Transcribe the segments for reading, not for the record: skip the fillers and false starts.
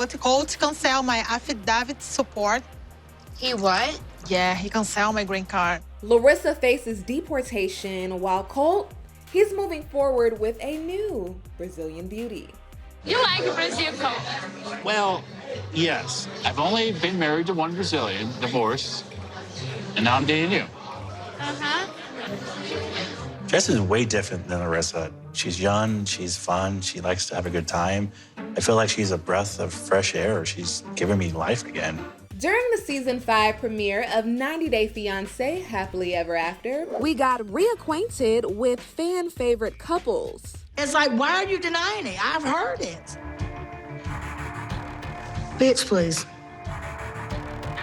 But Colt cancel my affidavit support. He what? Yeah, he canceled my green card. Larissa faces deportation while Colt, he's moving forward with a new Brazilian beauty. You like Brazil, Colt? Well, yes. I've only been married to one Brazilian, divorced, and now I'm dating you. Uh-huh. Jess is way different than Larissa. She's young, she's fun, she likes to have a good time. I feel like she's a breath of fresh air. She's giving me life again. During the season 5 premiere of 90 Day Fiance Happily Ever After, we got reacquainted with fan favorite couples. It's like, why are you denying it? I've heard it. Bitch, please.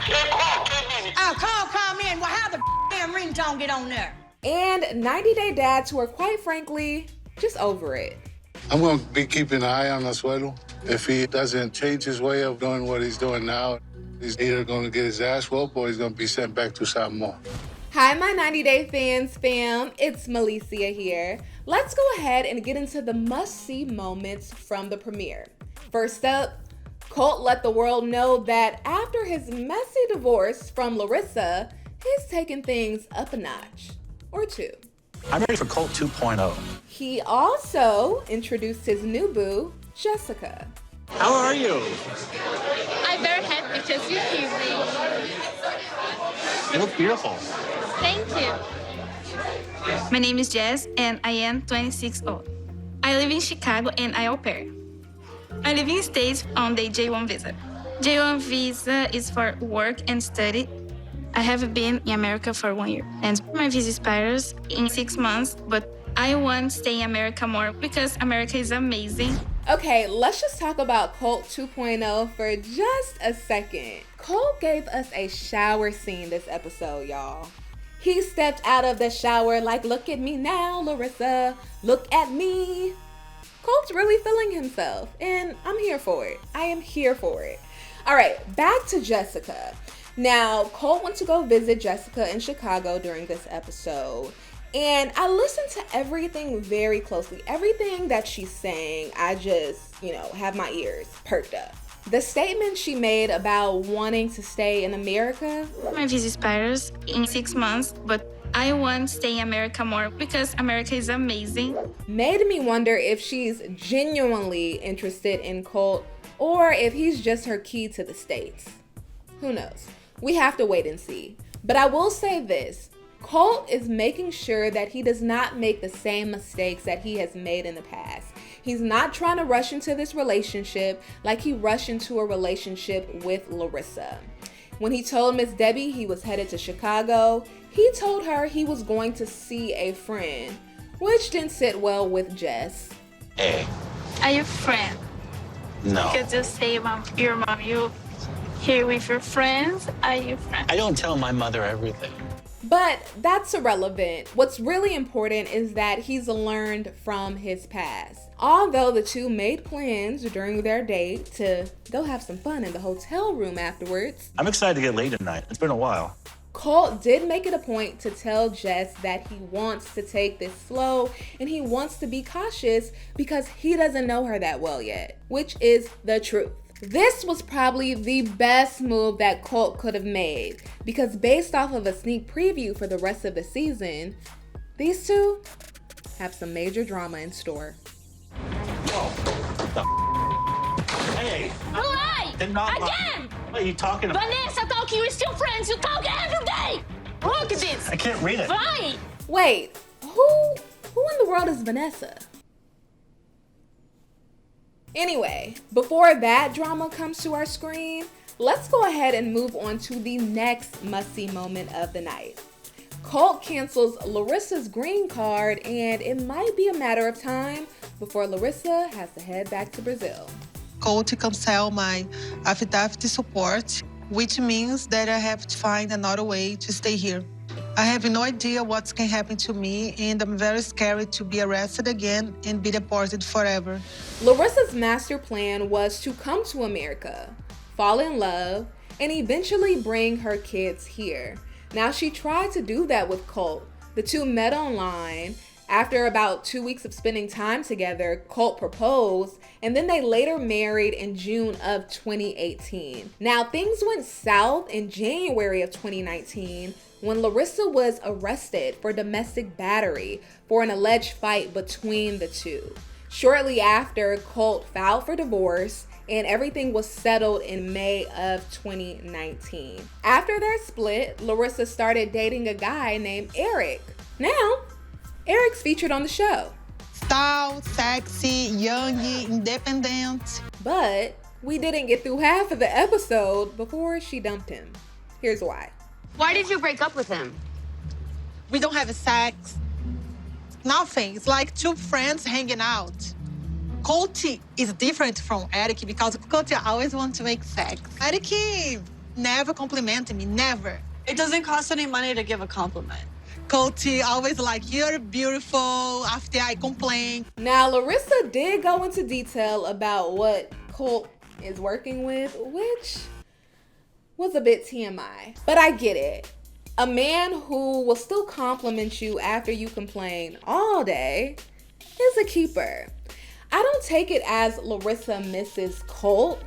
Oh, come in. Well, how the damn ringtone get on there? And 90 Day dads who are quite frankly just over it. I'm going to be keeping an eye on Asuelo. If he doesn't change his way of doing what he's doing now, he's either going to get his ass whooped or he's going to be sent back to Samoa. Hi, my 90 Day fans fam. It's Melissa here. Let's go ahead and get into the must-see moments from the premiere. First up, Colt let the world know that after his messy divorce from Larissa, he's taking things up a notch or two. I'm ready for Colt 2.0. He also introduced his new boo, Jessica. How are you? I'm very happy because you're here. You look beautiful. Thank you. My name is Jess and I am 26 old. I live in Chicago and I au pair. I live in States on the J1 visa. J1 visa is for work and study. I have been in America for 1 year and my visa expires in 6 months, but I want to stay in America more because America is amazing. Okay, let's just talk about Colt 2.0 for just a second. Colt gave us a shower scene this episode, y'all. He stepped out of the shower like, look at me now, Larissa, look at me. Colt's really feeling himself, and I'm here for it. I am here for it. All right, back to Jessica. Now, Colt went to go visit Jessica in Chicago during this episode, and I listened to everything very closely. Everything that she's saying, I just, have my ears perked up. The statement she made about wanting to stay in America. My visa expires in 6 months, but I want to stay in America more because America is amazing. Made me wonder if she's genuinely interested in Colt or if he's just her key to the States. Who knows? We have to wait and see. But I will say this. Colt is making sure that he does not make the same mistakes that he has made in the past. He's not trying to rush into this relationship like he rushed into a relationship with Larissa. When he told Miss Debbie he was headed to Chicago, he told her he was going to see a friend, which didn't sit well with Jess. Hey. Are you friend? No. Because you say your mom, you here with your friends. Are you friends? I don't tell my mother everything. But that's irrelevant. What's really important is that he's learned from his past. Although the two made plans during their date to go have some fun in the hotel room afterwards, I'm excited to get laid tonight. It's been a while. Colt did make it a point to tell Jess that he wants to take this slow and he wants to be cautious because he doesn't know her that well yet, which is the truth. This was probably the best move that Colt could have made because based off of a sneak preview for the rest of the season, these two have some major drama in store. Hey! Why? Again! What are you talking about? Vanessa talk, you're still friends. You talk every day. Look at this. I can't read it. Why? Wait, who in the world is Vanessa? Anyway, before that drama comes to our screen, let's go ahead and move on to the next must-see moment of the night. Colt cancels Larissa's green card, and it might be a matter of time before Larissa has to head back to Brazil. Colt cancel my affidavit support, which means that I have to find another way to stay here. I have no idea what can happen to me, and I'm very scared to be arrested again and be deported forever. Larissa's master plan was to come to America, fall in love, and eventually bring her kids here. Now, she tried to do that with Colt. The two met online, After about 2 weeks of spending time together, Colt proposed, and then they later married in June of 2018. Now, things went south in January of 2019 when Larissa was arrested for domestic battery for an alleged fight between the two. Shortly after, Colt filed for divorce, and everything was settled in May of 2019. After their split, Larissa started dating a guy named Eric. Now, Eric's featured on the show. Style, sexy, young, independent. But we didn't get through half of the episode before she dumped him. Here's why. Why did you break up with him? We don't have sex. Nothing. It's like two friends hanging out. Colt is different from Eric because Colt always wants to make sex. Eric never complimented me, never. It doesn't cost any money to give a compliment. Colt always like, you're beautiful, after I complain. Now, Larissa did go into detail about what Colt is working with, which was a bit TMI. But I get it. A man who will still compliment you after you complain all day is a keeper. I don't take it as Larissa misses Colt.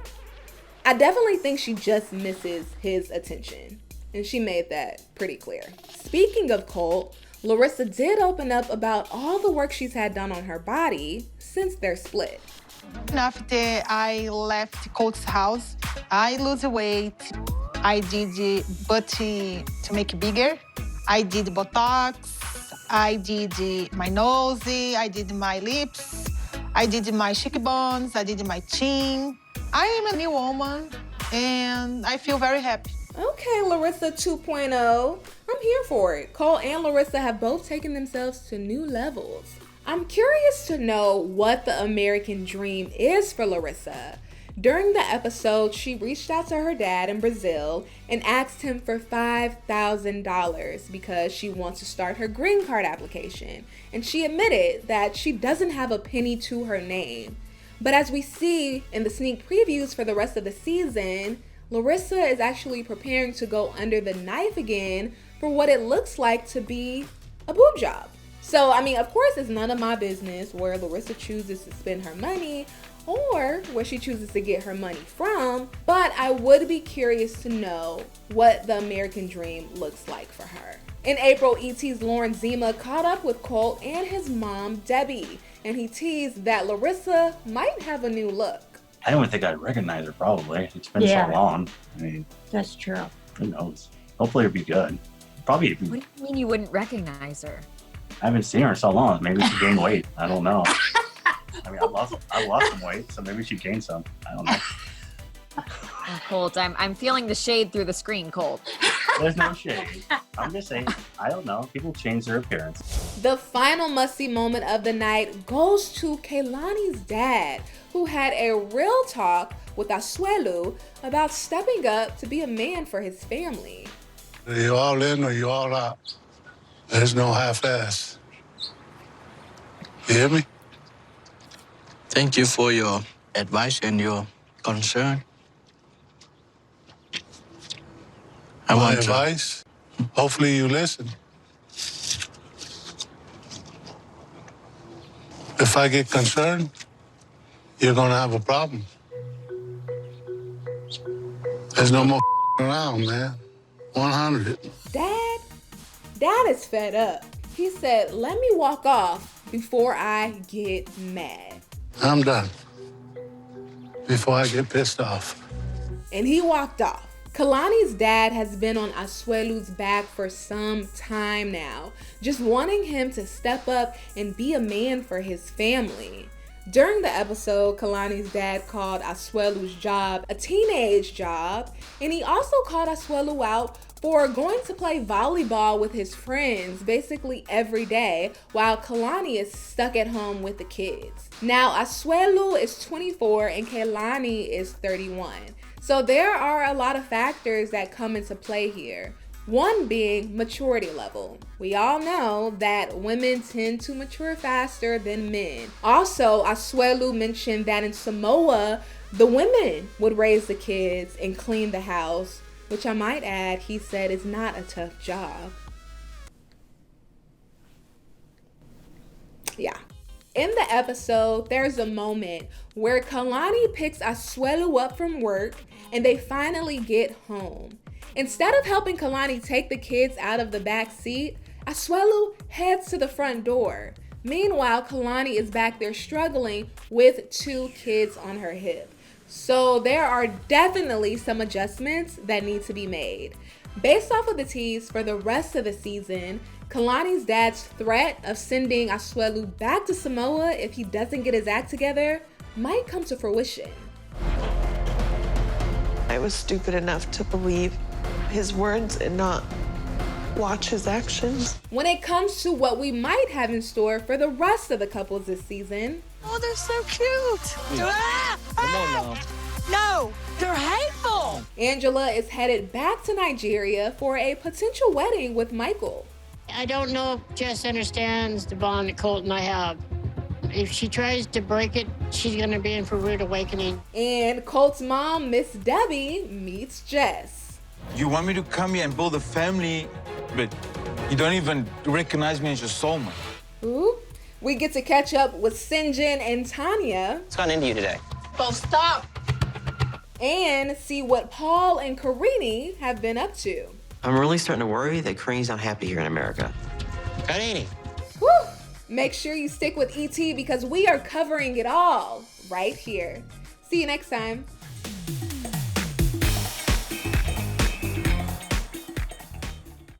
I definitely think she just misses his attention. And she made that pretty clear. Speaking of Colt, Larissa did open up about all the work she's had done on her body since their split. After I left Colt's house, I lose weight. I did booty to make it bigger. I did Botox. I did my nose. I did my lips. I did my cheekbones. I did my chin. I am a new woman, and I feel very happy. Okay, Larissa 2.0. I'm here for it. Colt and Larissa have both taken themselves to new levels. I'm curious to know what the American dream is for Larissa. During the episode, she reached out to her dad in Brazil and asked him for $5,000 because she wants to start her green card application. And she admitted that she doesn't have a penny to her name. But as we see in the sneak previews for the rest of the season, Larissa is actually preparing to go under the knife again for what it looks like to be a boob job. So, I mean, of course, it's none of my business where Larissa chooses to spend her money or where she chooses to get her money from, but I would be curious to know what the American dream looks like for her. In April, ET's Lauren Zima caught up with Colt and his mom, Debbie, and he teased that Larissa might have a new look. I don't think I'd recognize her, probably. It's been so long. I mean, That's true. who knows? Hopefully it'll be good. Probably. What do you mean you wouldn't recognize her? I haven't seen her in so long. Maybe she gained weight. I don't know. I mean, I lost some weight, so maybe she gained some. I don't know. Oh, Colt, I'm feeling the shade through the screen, Colt. There's no shade. I'm just saying, I don't know. People change their appearance. The final must-see moment of the night goes to Kalani's dad, who had a real talk with Asuelu about stepping up to be a man for his family. Are you all in or you all out? There's no half-ass. You hear me? Thank you for your advice and your concern. My advice? Hopefully you listen. If I get concerned, you're gonna have a problem. There's no more around, man. 100. Dad is fed up. He said, let me walk off before I get mad. I'm done. Before I get pissed off. And he walked off. Kalani's dad has been on Asuelu's back for some time now, just wanting him to step up and be a man for his family. During the episode, Kalani's dad called Asuelu's job a teenage job, and he also called Asuelu out for going to play volleyball with his friends basically every day while Kalani is stuck at home with the kids. Now, Asuelu is 24 and Kalani is 31. So there are a lot of factors that come into play here. One being maturity level. We all know that women tend to mature faster than men. Also, Asuelu mentioned that in Samoa, the women would raise the kids and clean the house, which I might add, he said is not a tough job. Yeah. In the episode, there's a moment where Kalani picks Asuelu up from work and they finally get home. Instead of helping Kalani take the kids out of the back seat, Asuelu heads to the front door. Meanwhile, Kalani is back there struggling with 2 kids on her hip. So there are definitely some adjustments that need to be made. Based off of the tease for the rest of the season, Kalani's dad's threat of sending Asuelu back to Samoa if he doesn't get his act together might come to fruition. I was stupid enough to believe his words and not watch his actions. When it comes to what we might have in store for the rest of the couples this season. Oh, they're so cute. Come on now. No, they're hateful. Angela is headed back to Nigeria for a potential wedding with Michael. I don't know if Jess understands the bond that Colt and I have. If she tries to break it, she's going to be in for a rude awakening. And Colt's mom, Miss Debbie, meets Jess. You want me to come here and build a family, but you don't even recognize me as your soulmate. Ooh. We get to catch up with Sinjin and Tanya. What's gone into you today? Well, stop. And see what Paul and Karini have been up to. I'm really starting to worry that Karini's not happy here in America. Karini. Woo! Make sure you stick with ET because we are covering it all right here. See you next time.